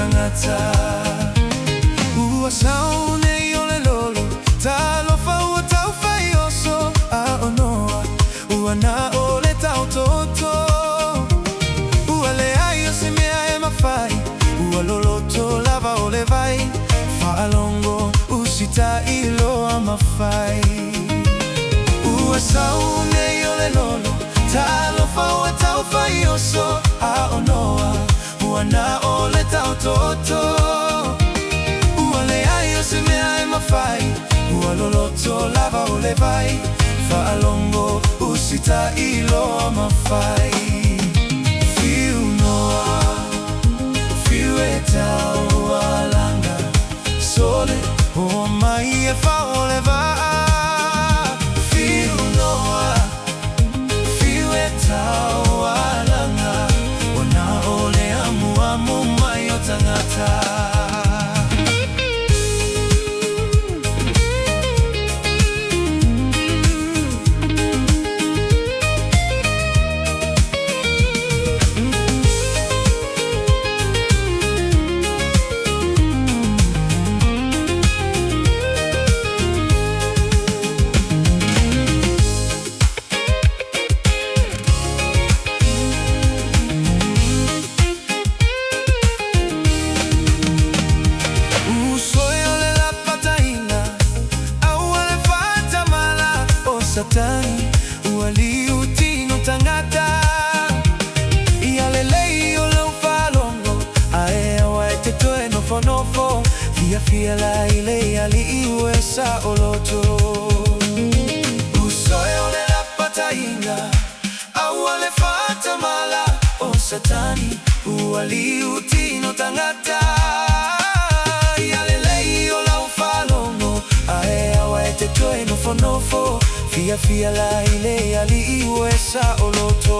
tangata ua saune yole lolo talofa ua taufa yoso aonoa ua na ole tautoto ua leayo simea e mafai ua loloto lava ole vai faalongo usita iloa mafai ua saune yole lolo talofa ua taufa yoso aonoa ua na ole tautoto ua leayo simea e mafai ua loloto lava ole vai faalongo usita iloa mafai fiu noa fiu e tau alanga sole o mai e fa ole vai fiu noa fiu e tau alanga ona ole amu amu mai o tangata Satani ualiuti no tangata ialelei o lau falongo ae awae te toe nofo nofo fia fia la ile ali iwe sa oloto usoe ole la patainga awale fata mala o Satani ualiuti no tangata ialelei o lau falongo ae awae te toe nofo nofo fia fia la ile ali iwe sa oloto